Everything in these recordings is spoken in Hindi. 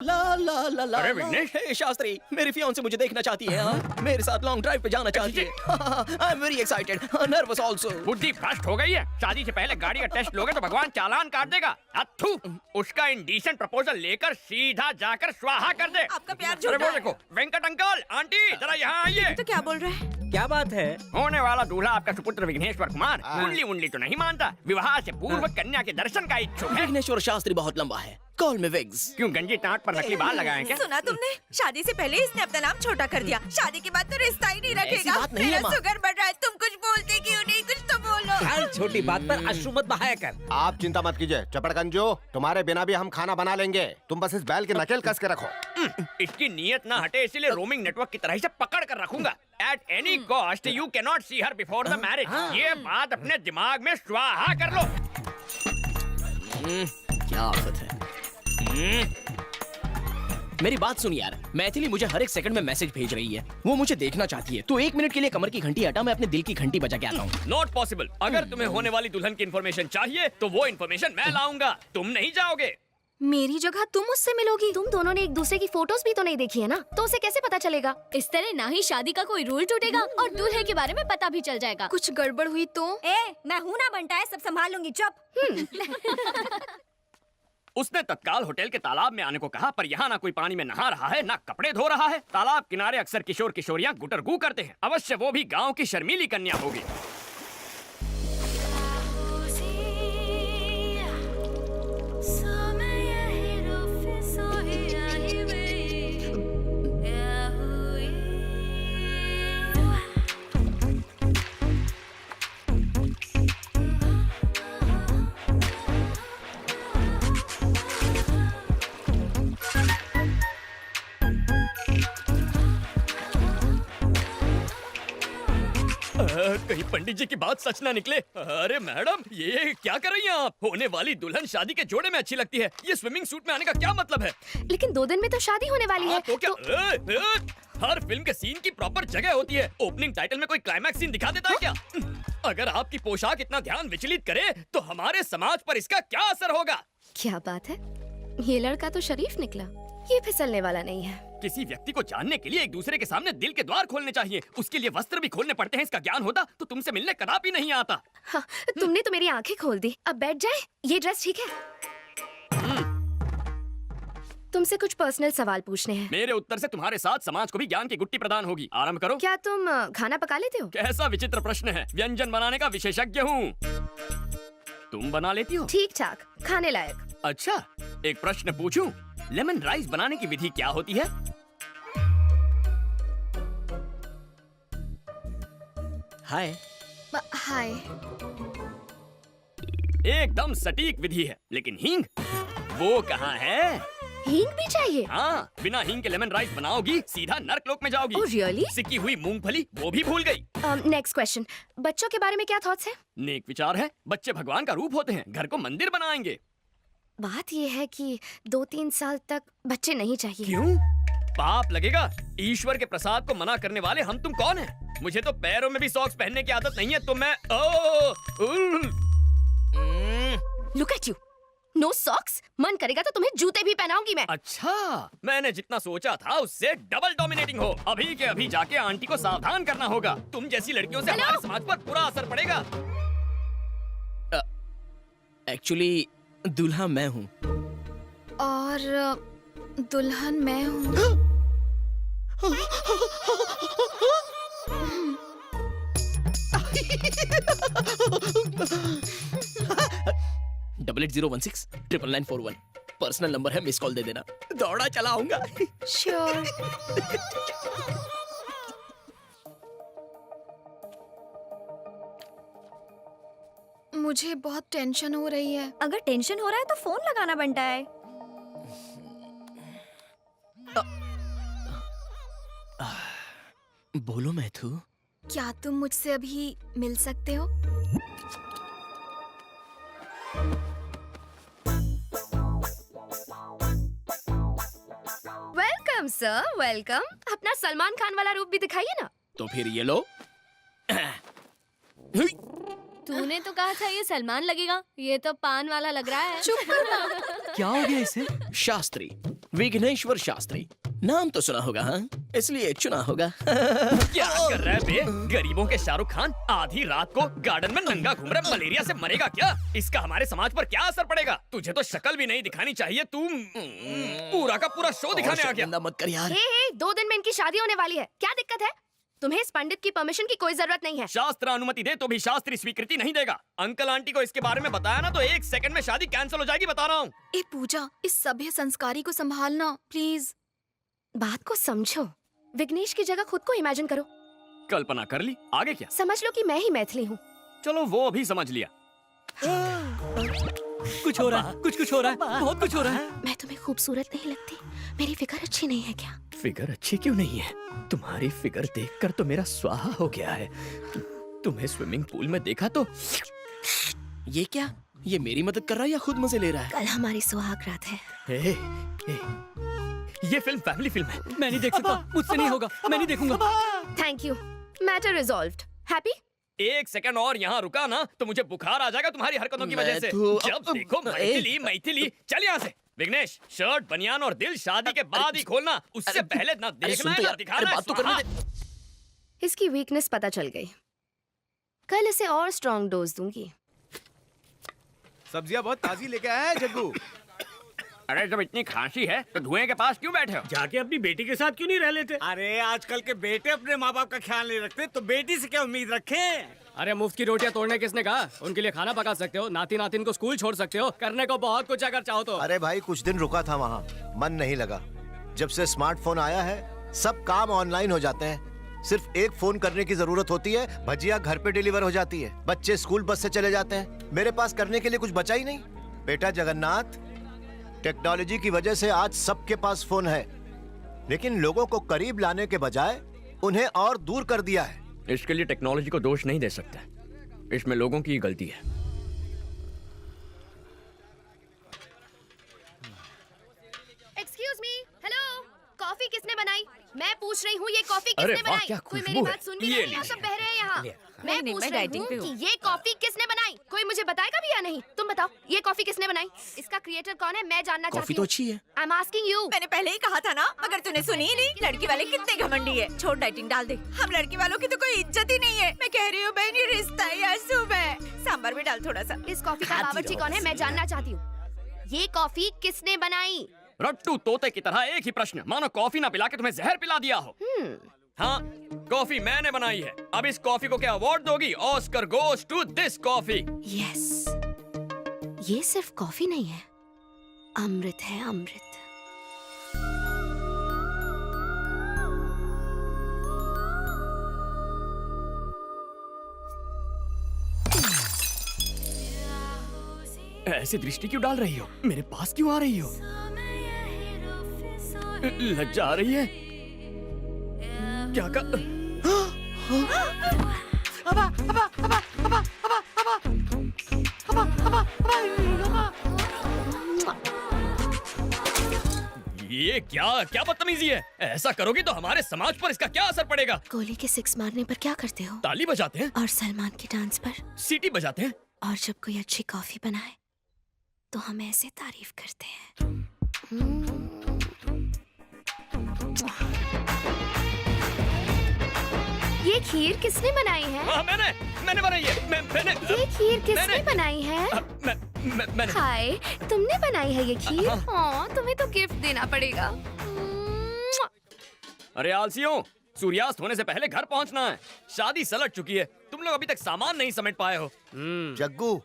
ला ला ला ला अरे ला। विघ्नेश। हे शास्त्री, मेरी फियांसे मुझे देखना चाहती है। हाँ? मेरे साथ लॉन्ग ड्राइव पे जाना चाहती है। I am very excited, nervous also. बुद्धि भ्रष्ट हो गई है। शादी से पहले गाड़ी का टेस्ट लोगे तो भगवान चालान काट देगा। अथू, उसका इंडीसेंट प्रपोजल लेकर सीधा जाकर स्वाहा कर दे। आपका प्यार अरे झूठा वो है। देखो, वेंकट अंकल, आंटी जरा यहाँ आइए। तो क्या बोल रहे हैं? क्या बात है? होने वाला दूल्हा आपका सुपुत्र विघ्नेश्वर कुमार कुंडली उंडली तो नहीं मानता, विवाह से पूर्व कन्या के दर्शन का इच्छुक है। विघ्नेश्वर शास्त्री बहुत लंबा है, कॉल मी विग्स। क्यों गंजी टाट पर नकली बाल लगाए क्या? सुना तुमने? शादी से पहले इसने अपना नाम छोटा कर दिया, शादी के बाद तो रिश्ता ही नहीं रखेगा। बात नहीं है, मेरा माँ। शुगर बढ़ रहा है, तुम कुछ बोलते क्यों नहीं? कुछ तो बोलो। हर छोटी बात पर अश्रु मत बहाया कर। आप चिंता मत कीजिए चपड़गंजो, तुम्हारे बिना भी हम खाना बना लेंगे। तुम बस इस बैल की नकेल कस के रखो। इसकी नीयत ना हटे, इसीलिए रोमिंग नेटवर्क की तरह से पकड़ कर रखूंगा। At any cost, you cannot see her before the marriage. ये बात अपने दिमाग में स्वाहा कर लो। क्या आफत है। मेरी बात सुन यार, मैथिली मुझे हर एक सेकंड में मैसेज भेज रही है। वो मुझे देखना चाहती है। तो 1 मिनट के लिए कमर की घंटी हटा, मैं अपने दिल की घंटी बजा के आता हूँ। Not possible. अगर तुम्हें होने वाली दुल्हन की इन्फॉर्मेशन चाहिए तो वो इन्फॉर्मेशन मैं लाऊंगा, तुम नहीं जाओगे। मेरी जगह तुम उससे मिलोगी। तुम दोनों ने एक दूसरे की फोटोज भी तो नहीं देखी है ना, तो उसे कैसे पता चलेगा? इस तरह ना ही शादी का कोई रूल टूटेगा और दूल्हे के बारे में पता भी चल जाएगा। कुछ गड़बड़ हुई तो? मैं हूँ ना बनता है, सब संभाल लूंगी, चुप। उसने तत्काल होटल के तालाब में आने को कहा, पर यहाँ ना कोई पानी में नहा रहा है, ना कपड़े धो रहा है। तालाब किनारे अक्सर किशोर किशोरियाँ गुटरगू करते हैं। अवश्य वो भी गांव की शर्मीली कन्या होगी। कहीं पंडित जी की बात सच ना निकले। अरे मैडम, ये क्या कर रही हैं आप? होने वाली दुल्हन शादी के जोड़े में अच्छी लगती है, ये स्विमिंग सूट में आने का क्या मतलब है? लेकिन 2 दिन में तो शादी होने वाली है। तो क्या हर फिल्म के सीन की प्रॉपर जगह होती है। ओपनिंग टाइटल में कोई क्लाइमैक्स सीन दिखा देता है क्या? अगर आपकी पोशाक इतना ध्यान विचलित करे तो हमारे समाज पर इसका क्या असर होगा? क्या बात है, ये लड़का तो शरीफ निकला। ये फिसलने वाला नहीं है। किसी व्यक्ति को जानने के लिए एक दूसरे के सामने दिल के द्वार खोलने चाहिए। उसके लिए वस्त्र भी खोलने पड़ते हैं। इसका ज्ञान होता तो तुमसे मिलने कदापि नहीं आता। हाँ, तुमने तो मेरी आंखें खोल दी। अब बैठ जाए, ये ड्रेस ठीक है? तुमसे कुछ पर्सनल सवाल पूछने हैं। मेरे उत्तर से तुम्हारे साथ समाज को भी ज्ञान की गुट्टी प्रदान होगी। आरंभ करो। क्या तुम खाना पका लेते हो? कैसा विचित्र प्रश्न है। व्यंजन बनाने का विशेषज्ञ हूँ। तुम बना लेती हो? ठीक ठाक, खाने लायक। अच्छा, एक प्रश्न पूछूं? लेमन राइस बनाने की विधि क्या होती है? हाय। हाय। एकदम सटीक विधि है, लेकिन हींग वो कहाँ है? हींग भी चाहिए? हाँ, बिना हींग के लेमन राइस बनाओगी सीधा नर्कलोक में जाओगी। Oh, really? सिकी हुई मूंगफली वो भी भूल गई। नेक्स्ट क्वेश्चन, बच्चों के बारे में क्या थॉट्स है? नेक विचार है। बच्चे भगवान का रूप होते हैं, घर को मंदिर बनाएंगे। बात ये है कि 2-3 साल तक बच्चे नहीं चाहिए। क्यों? पाप लगेगा। ईश्वर के प्रसाद को मना करने वाले हम तुम कौन हैं? मुझे तो पैरों में भी सॉक्स पहनने की आदत नहीं है, तो मैं look at you, no socks. मन करेगा तो तुम्हें जूते भी पहनाऊंगी मैं। अच्छा, मैंने जितना सोचा था उससे डबल डोमिनेटिंग हो। अभी के अभी जाके आंटी को सावधान करना होगा। तुम जैसी लड़कियों से हमारे समाज पर बुरा असर पड़ेगा। एक्चुअली दूल्हा मैं हूँ। और दुल्हन मैं हूँ। 8801699941 पर्सनल नंबर है, मिस कॉल दे देना। दौड़ा चला आऊंगा। श्योर। मुझे बहुत टेंशन हो रही है। अगर टेंशन हो रहा है तो फोन लगाना बनता है। बोलो मैथू। क्या तुम मुझसे अभी मिल सकते हो? Welcome sir, welcome. अपना सलमान खान वाला रूप भी दिखाइए ना। तो फिर ये लो। तूने तो कहा था ये सलमान लगेगा, ये तो पान वाला लग रहा है। चुप करो। क्या हो गया इसे? शास्त्री, विघ्नेश्वर शास्त्री नाम तो सुना होगा, हाँ? इसलिए चुना होगा। क्या कर रहा है बे? गरीबों के शाहरुख खान आधी रात को गार्डन में नंगा घूम रहा, मलेरिया से मरेगा क्या? इसका हमारे समाज पर क्या असर पड़ेगा? तुझे तो शक्ल भी नहीं दिखानी चाहिए, तू पूरा का पूरा शो दिखाने आ गया। शर्मिंदा मत कर यार। हे 2 दिन में इनकी शादी होने वाली है, क्या दिक्कत है? तुम्हें इस पंडित की परमिशन की कोई जरूरत नहीं है। शास्त्र अनुमति दे तो भी शास्त्री स्वीकृति नहीं देगा। अंकल आंटी को इसके बारे में बताया ना तो 1 सेकंड में शादी कैंसिल हो जाएगी, बता रहा हूँ। ए पूजा, इस सभ्य संस्कारी को संभालना प्लीज। बात को समझो, विघ्नेश की जगह खुद को इमेजिन करो। कल्पना कर ली, आगे क्या? समझ लो कि मैं ही मैथिली हूँ। चलो वो भी समझ लिया। कुछ हो रहा है, कुछ हो रहा है, बहुत कुछ हो रहा है। मैं तुम्हें खूबसूरत नहीं लगती? मेरी फिगर अच्छी नहीं है क्या? फिगर अच्छी क्यों नहीं है? तुम्हारी फिगर देखकर तो मेरा स्वाहा हो गया है। तुम्हें स्विमिंग पूल में देखा तो ये क्या? ये मेरी मदद कर रहा है या खुद मजे ले रहा है? कल हमारी सुहाग रात है। ए, ये फिल्म फैमिली फिल्म है। मैं नहीं देख सकता, मुझसे नहीं होगा, मैं नहीं देखूंगा। Thank you, matter resolved. Happy? 1 second और यहाँ रुका ना तो मुझे बुखार आ जाएगा तुम्हारी हरकतों की वजह से। जब देखो मैथिली मैथिली। चल यहाँ से। विघ्नेश, शर्ट बनियान और दिल शादी के बाद ही खोलना, उससे पहले ना देखना है ना दिखाना है। बात तो करने दे। इसकी वीकनेस पता चल गई, कल इसे और स्ट्रॉन्ग डोज दूंगी। सब्जियां बहुत ताजी लेके आया है जग्गू। अरे जब इतनी खांसी है तो धुएं के पास क्यों बैठे हो? जाके अपनी बेटी के साथ क्यों नहीं रह लेते? अरे आजकल के बेटे अपने माँ बाप का ख्याल नहीं रखते तो बेटी से क्या उम्मीद रखें? अरे मुफ्त की रोटियां तोड़ने किसने कहा? उनके लिए खाना पका सकते हो, नाती नातिन को स्कूल छोड़ सकते हो, करने को बहुत कुछ अगर चाहो तो। अरे भाई कुछ दिन रुका था वहाँ, मन नहीं लगा। जब से स्मार्टफोन आया है सब काम ऑनलाइन हो जाते हैं। सिर्फ एक फोन करने की जरूरत होती है, भजिया घर पे डिलीवर हो जाती है, बच्चे स्कूल बस से चले जाते हैं। मेरे पास करने के लिए कुछ बचा ही नहीं। बेटा जगन्नाथ, टेक्नोलॉजी की वजह से आज सबके पास फोन है, लेकिन लोगों को करीब लाने के बजाय उन्हें और दूर कर दिया है। इसके लिए टेक्नोलॉजी को दोष नहीं दे सकते, इसमें लोगों की गलती है। एक्सक्यूज मी, हेलो, कॉफी किसने बनाई? मैं पूछ रही हूँ, ये कॉफी अरे किसने वाह, बनाई? क्या कोई खुशबू मेरी है। बात सुन भी ये नहीं रहा, लीजिए। सब बह रहे हैं यहाँ। मैं नहीं, पूछ मैं रही डाइटिंग पे हूँ हूँ। कि ये कॉफी किसने बनाई? कोई मुझे बताएगा भी या नहीं? तुम बताओ, ये कॉफी किसने बनाई? इसका क्रिएटर कौन है? मैं जानना कॉफी चाहती तो हूँ। अच्छी है। I am asking you. मैंने पहले ही कहा था ना, अगर तूने सुनी ही नहीं। लड़की वाले कितने घमंडी है। छोड़, डाइटिंग डाल दे। हम लड़की वालों की तो कोई इज्जत ही नहीं है। मैं कह रही हूँ बहन, ये रिश्ता ही अशुभ है। सांभर भी डाल थोड़ा सा। इस कॉफी का बावर्ची कौन है? मैं जानना चाहती हूँ। ये कॉफी किसने बनाई? रट्टू तोते की तरह एक ही प्रश्न, मानो कॉफी ना पिला के तुम्हें जहर पिला दिया हो। हाँ, कॉफी मैंने बनाई है। अब इस कॉफी को क्या अवार्ड दोगी? Oscar goes to this coffee. Yes, ये सिर्फ कॉफी नहीं है, अमृत है, अमृत। ऐसी दृष्टि क्यों डाल रही हो? मेरे पास क्यों आ रही हो? लज्जा आ रही है? क्या कर... ये क्या बदतमीजी है? ऐसा करोगी तो हमारे समाज पर इसका क्या असर पड़ेगा? गोली के 6 मारने पर क्या करते हो? ताली बजाते हैं और सलमान के डांस पर? सीटी बजाते हैं। और जब कोई अच्छी कॉफी बनाए तो हम ऐसे तारीफ करते हैं। ये खीर किसने बनाई है? हाँ, मैंने बनाई है। मैंने ये खीर किसने बनाई है? मैंने हाय, तुमने बनाई है ये खीर? हाँ, तुम्हें तो गिफ्ट देना पड़ेगा। अरे आलसियों, सूर्यास्त होने से पहले घर पहुंचना है। शादी सलट चुकी है, तुम लोग अभी तक सामान नहीं समेट पाए हो। जग्गू,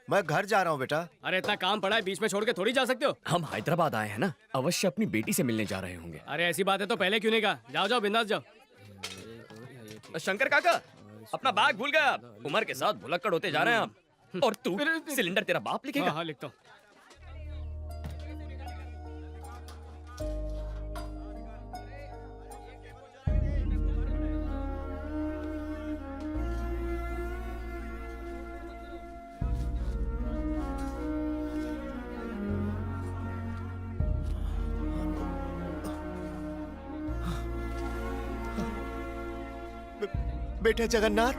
मैं घर जा रहा हूँ बेटा। अरे इतना काम पड़ा है, बीच में छोड़ के थोड़ी जा सकते हो। हम हैदराबाद आए हैं ना, अवश्य अपनी बेटी से मिलने जा रहे होंगे। अरे ऐसी बात है तो पहले क्यों नहीं कहा? जाओ जाओ, बिंदास जाओ। शंकर काका, अपना बैग भूल गया। उम्र के साथ भुलक्कड़ होते जा रहे हैं आप। और तू, सिलेंडर तेरा बाप लिखेगा? हाँ, लिखता हूँ। बेटा जगन्नाथ,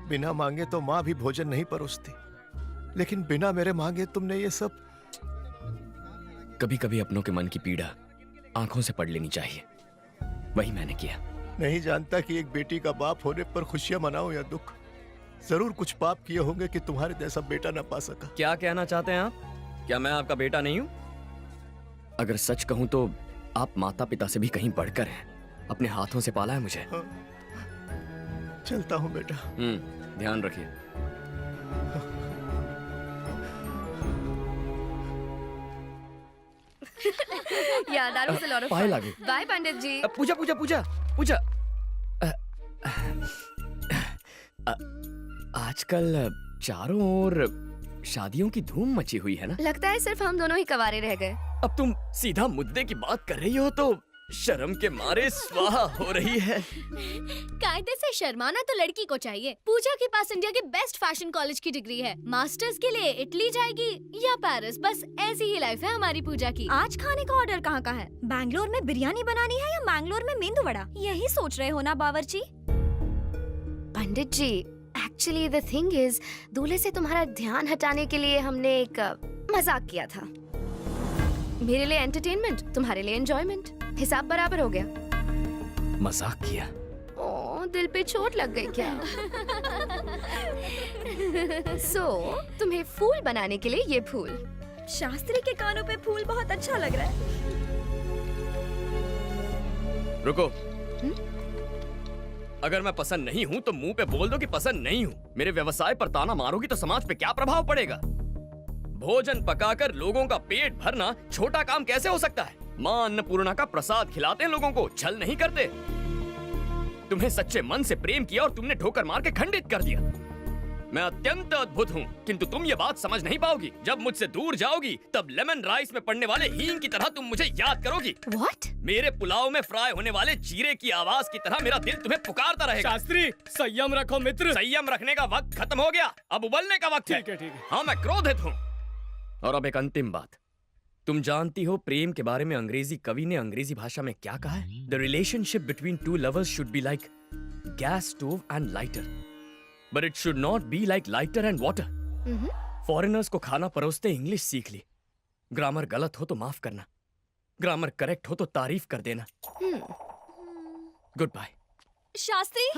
बिना मांगे तो माँ भी भोजन नहीं परोसती, लेकिन बिना मेरे मांगे तुमने ये सब। कभी कभी अपनों के मन की पीड़ा आंखों से पढ़ लेनी चाहिए, वही मैंने किया। नहीं जानता कि एक बेटी का बाप होने पर खुशियां मनाऊं या दुख। जरूर कुछ पाप किए होंगे कि तुम्हारे जैसा बेटा ना पा सका। क्या कहना चाहते हैं आप? क्या मैं आपका बेटा नहीं हूं? अगर सच कहूं तो आप माता पिता से भी कहीं बढ़कर हैं। अपने हाथों से पाला है मुझे। हाँ। चलता हूं बेटा। ध्यान रखिए। Yeah, that was a lot of Payal fun. आ गई। Bye, पंडित जी. पूजा पूजा पूजा पूजा। आजकल चारों ओर शादियों की धूम मची हुई है ना? लगता है सिर्फ हम दोनों ही कवारे रह गए. अब तुम सीधा मुद्दे की बात कर रही हो तो शर्म के मारे स्वाहा हो रही है। कायदे से शर्माना तो लड़की को चाहिए। पूजा के पास इंडिया के बेस्ट फैशन कॉलेज की डिग्री है। मास्टर्स के लिए इटली जाएगी या पेरिस, बस ऐसी ही लाइफ है हमारी पूजा की। आज खाने का ऑर्डर कहाँ का है? बैंगलोर में बिरयानी बनानी है या मैंगलोर में मेंदू वड़ा? यही सोच रहे हो ना बावर्ची? पंडित जी, एक्चुअली द थिंग इज, दूल्हे से तुम्हारा ध्यान हटाने के लिए हमने एक मजाक किया था। मेरे लिए एंटरटेनमेंट, तुम्हारे लिए एंजॉयमेंट। हिसाब बराबर हो गया। मजाक किया? ओह, दिल पे चोट लग गई क्या? तुम्हें फूल बनाने के लिए ये फूल। शास्त्री के कानों पे फूल बहुत अच्छा लग रहा है। रुको। अगर मैं पसंद नहीं हूँ तो मुंह पे बोल दो कि पसंद नहीं हूँ। मेरे व्यवसाय पर ताना मारोगी तो समाज पे क्या प्रभाव पड़ेगा? भोजन पकाकर लोगों का पेट भरना छोटा काम कैसे हो सकता है? माँ अन्नपूर्णा का प्रसाद खिलाते हैं लोगों को, छल नहीं करते। तुम्हें सच्चे मन से प्रेम किया और तुमने ठोकर मार के खंडित कर दिया। मैं अत्यंत अद्भुत हूँ, किंतु तुम ये बात समझ नहीं पाओगी। जब मुझसे दूर जाओगी तब लेमन राइस में पड़ने वाले हींग की तरह तुम मुझे याद करोगी। What? मेरे पुलाव में फ्राई होने वाले जीरे की आवाज की तरह मेरा दिल तुम्हें पुकारता रहेगा। शास्त्री, संयम रखो मित्र। संयम रखने का वक्त खत्म हो गया, अब उबलने का वक्त है। ठीक है। हाँ, मैं क्रोधित हूँ। और अब एक अंतिम बात, तुम जानती हो प्रेम के बारे में अंग्रेजी कवि ने अंग्रेजी भाषा में क्या कहा है? The relationship between two lovers should be like gas stove and lighter, but it should not be like lighter and water. Foreigners को खाना परोसते इंग्लिश सीख ली। ग्रामर गलत हो तो माफ करना, ग्रामर करेक्ट हो तो तारीफ कर देना। Good bye. शास्त्री,